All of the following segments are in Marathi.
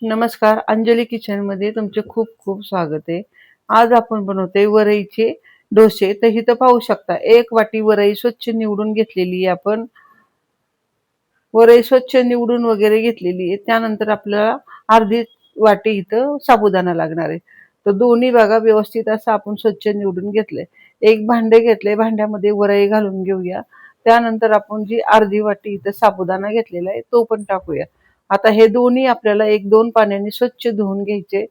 नमस्कार, अंजली किचन मध्ये तुमचे खूप खूप स्वागत आहे. आज आपण बनवतोय वरईचे डोसे. तर इथं पाहू शकता, एक वाटी वरई स्वच्छ निवडून घेतलेली आहे आपण. वरई स्वच्छ निवडून वगैरे घेतलेली आहे. त्यानंतर आपल्याला अर्धी वाटी इथं साबुदाणा लागणार आहे. तर दोन्ही बघा व्यवस्थित असं आपण स्वच्छ निवडून घेतलंय. एक भांडे घेतले, भांड्यामध्ये वरई घालून घेऊया. त्यानंतर आपण जी अर्धी वाटी इथं साबुदाणा घेतलेला आहे तो पण टाकूया. आता हे दोन्ही आपल्याला 1-2 पाण्याने स्वच्छ धुवून घ्यायचे.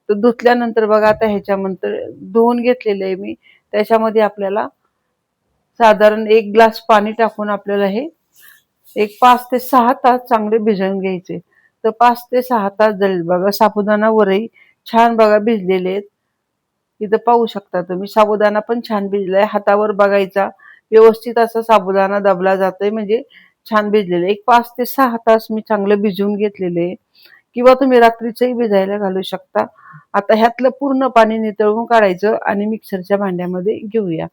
तर धुतल्यानंतर बघा, आता ह्याच्यानंतर धुवून घेतलेलं आहे मी. त्याच्यामध्ये आपल्याला साधारण 1 ग्लास पाणी टाकून आपल्याला हे एक 5 ते 6 तास चांगले भिजवून घ्यायचे. तर 5 ते 6 तास झाले बघा. साबुदाणा वरई छान बघा भिजलेले आहेत. इथं पाहू शकता तुम्ही, साबुदाणा पण छान भिजलाय. हातावर बघायचा, व्यवस्थित असा साबुदाणा दबला जातोय म्हणजे छान भिजलेले. एक 5 ते 6 तास मी चांगलं भिजवून घेतलेले, किंवा तुम्ही रात्रीचंही भिजायला घालू शकता. आता ह्यातलं पूर्ण पाणी नितळून काढायचं आणि मिक्सरच्या भांड्यामध्ये घेऊया.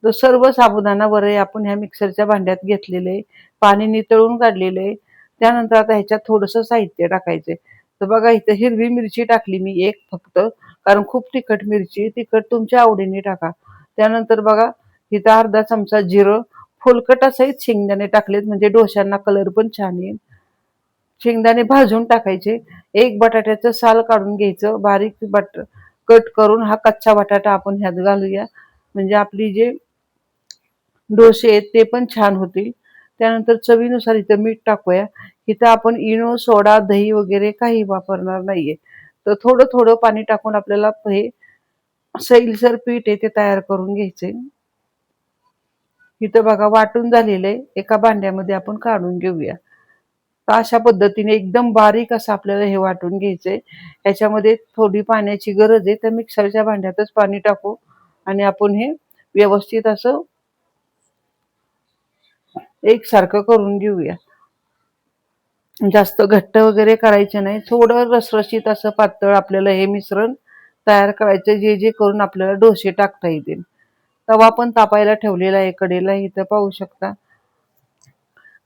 तर सर्व साबुदाणा वरई आपण ह्या मिक्सरच्या भांड्यात घेतलेले, पाणी नितळून काढलेले. त्यानंतर आता ह्याच्यात थोडंसं साहित्य टाकायचे. तर बघा, इथं हिरवी मिरची टाकली मी एक फक्त, कारण खूप तिखट मिरची, तिखट तुमच्या आवडीने टाका. त्यानंतर बघा, इथं अर्धा चमचा जिरं, फुलकटासहित शेंगदाणे टाकलेत म्हणजे डोश्यांना कलर पण छान येईल. शेंगदाणे भाजून टाकायचे. एक बटाट्याचं साल काढून घ्यायचं, बारीक कट करून हा कच्चा बटाटा आपण ह्यात घालूया, म्हणजे आपली जे डोसे आहेत ते पण छान होतील. त्यानंतर चवीनुसार इथं मीठ टाकूया. इथं आपण इनो, सोडा, दही वगैरे काही वापरणार नाहीये. तर थोडं थोडं पाणी टाकून आपल्याला हे सैलसर पीठ आहे ते तयार करून घ्यायचे. इथं बघा वाटून झालेलं आहे, एका भांड्यामध्ये आपण काढून घेऊया. तर अशा पद्धतीने एकदम बारीक असं आपल्याला हे वाटून घ्यायचंय. ह्याच्यामध्ये थोडी पाण्याची गरज आहे, तर मिक्सरच्या भांड्यातच पाणी टाकू आणि आपण हे व्यवस्थित असं एकसारखं करून घेऊया. जास्त घट्ट वगैरे करायचे नाही, थोडं रसरशीत असं पातळ आपल्याला हे मिश्रण तयार करायचं, जे जे करून आपल्याला डोसे टाकता येतील. तवा पण तापायला ठेवलेला आहे कडेला, इथं पाहू शकता.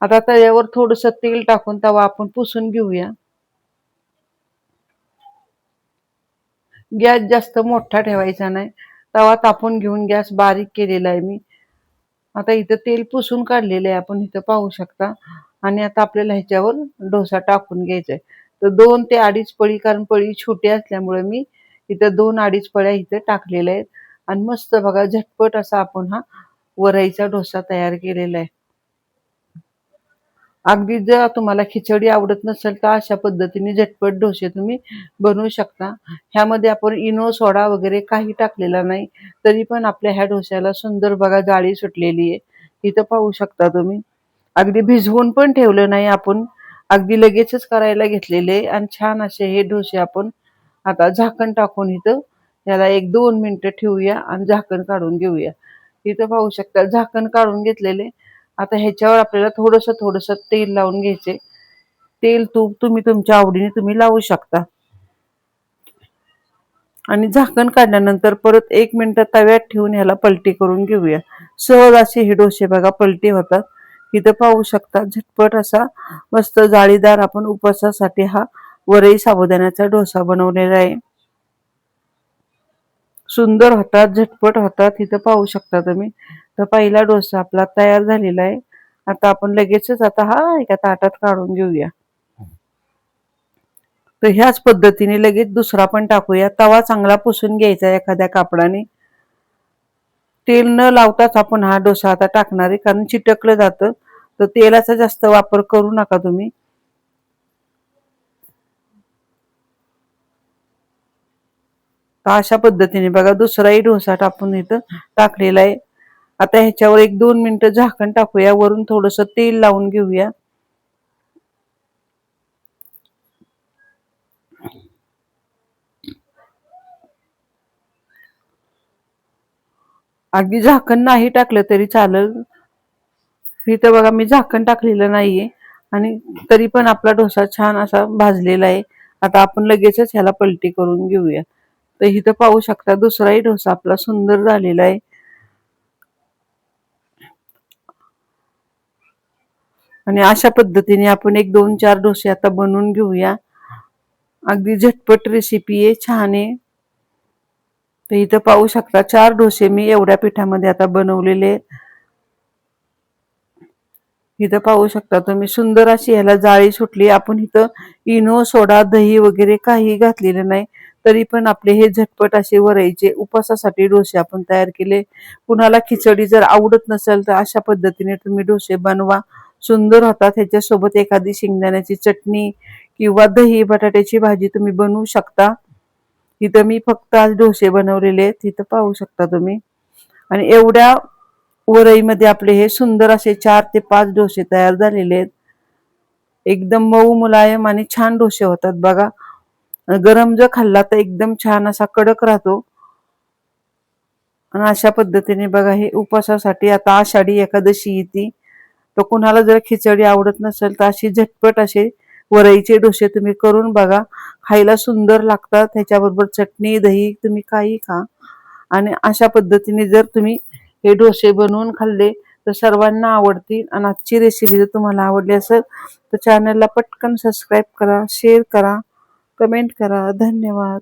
आता तव्यावर थोडंसं तेल टाकून तवा आपण पुसून घेऊया. गॅस जास्त मोठा ठेवायचा नाही. तवा तापून घेऊन गॅस बारीक केलेला आहे मी. आता इथं तेल पुसून काढलेलं आहे आपण, इथं पाहू शकता. आणि आता आपल्याला ह्याच्यावर डोसा टाकून घ्यायचा आहे. तर 2 ते 2.5 पळी, कारण पळी छोटी असल्यामुळे मी इथं 2-2.5 पळ्या इथं टाकलेल्या आहेत. आणि मस्त बघा झटपट असा आपण हा वरईचा डोसा तयार केलेला आहे. अगदी जर तुम्हाला खिचडी आवडत नसेल तर अशा पद्धतीने झटपट डोसे तुम्ही बनवू शकता. ह्यामध्ये आपण इनो, सोडा वगैरे काही टाकलेला नाही, तरी पण आपल्या ह्या डोस्याला सुंदर बघा जाळी सुटलेली आहे. इथं पाहू शकता तुम्ही. अगदी भिजवून पण ठेवलं नाही आपण, अगदी लगेचच करायला घेतलेले. आणि छान असे हे डोसे आपण आता झाकण टाकून इथं याला 1-2 मिनिटं ठेवूया आणि झाकण काढून घेऊया. इथं पाहू शकता झाकण काढून घेतलेले. आता ह्याच्यावर आपल्याला थोडंसं थोडंसं तेल लावून घ्यायचे. तेल, तूप तुम्ही तुमच्या आवडीने तुम्ही लावू शकता. आणि झाकण काढल्यानंतर परत 1 मिनिट तव्यात ठेवून ह्याला पलटी करून घेऊया. सहज असे हे डोसे बघा पलटी होतात. इथं पाहू शकता झटपट असा मस्त जाळीदार आपण उपवासासाठी हा वरई साबुदाण्याचा डोसा बनवलेला आहे. सुंदर होतात, झटपट होतात. इथं पाहू शकता तुम्ही. तर पहिला डोसा आपला तयार झालेला आहे. आता आपण लगेचच आता हा एका ताटात काढून घेऊया. तर ह्याच पद्धतीने लगेच दुसरा पण टाकूया. तवा चांगला पुसून घ्यायचा एखाद्या कापडाने. तेल न लावताच आपण हा डोसा आता टाकणार आहे, कारण चिटकलं जातं. तर तेलाचा जास्त वापर करू नका तुम्ही. तर अशा पद्धतीने बघा दुसराही डोसा टाकून इथं टाकलेला आहे. आता ह्याच्यावर 1-2 मिनिटं झाकण टाकूया, वरून थोडंसं तेल लावून घेऊया. अगदी झाकण नाही टाकलं तरी चालेल. इथं बघा मी झाकण टाकलेलं नाहीये, आणि तरी पण आपला डोसा छान असा भाजलेला आहे. आता आपण लगेचच ह्याला पलटी करून घेऊया. तर इथं पाहू शकता दुसराही डोसा आपला सुंदर झालेला आहे. आणि अशा पद्धतीने आपण 1-2-4 डोसे आता बनवून घेऊया. अगदी झटपट रेसिपी आहे, छान आहे। तर इथं पाहू शकता 4 डोसे मी एवढ्या पिठामध्ये आता बनवलेले आहेत। इथं पाहू शकता तुम्ही सुंदर अशी ह्याला जाळी सुटली। आपण इथं इनो, सोडा, दही वगैरे काही घातलेलं नाही, तरी पण आपले हे झटपट असे वरईचे उपवासासाठी डोसे आपण तयार केले। कुणाला खिचडी जर आवडत नसेल तर अशा पद्धतीने तुम्ही डोसे बनवा, सुंदर होतात। ह्याच्यासोबत एखादी शेंगदाण्याची चटणी किंवा दही बटाट्याची भाजी तुम्ही बनवू शकता। इथं मी फक्त आज डोसे बनवलेले आहेत, इथं पाहू शकता तुम्ही। आणि एवढ्या वरईमध्ये आपले हे सुंदर असे 4 ते 5 डोसे तयार झालेले आहेत। एकदम मऊ मुलायम आणि छान डोसे होतात बघा। गरम जर खाल्ला तर एकदम छान असा कडक राहतो। आणि अशा पद्धतीने बघा हे उपवासासाठी आता आषाढी एकादशी येते, तर कुणाला जर खिचडी आवडत नसेल तर अशी झटपट असे वरईचे डोसे तुम्ही करून बघा, खायला सुंदर लागतात। त्याच्याबरोबर चटणी, दही तुम्ही काही खा। आणि अशा पद्धतीने जर तुम्ही हे डोसे बनवून खाल्ले तर सर्वांना आवडतील। आणि आजची रेसिपी जर तुम्हाला आवडली असेल तर चॅनलला पटकन सबस्क्राईब करा, शेअर करा, कमेंट करा। धन्यवाद।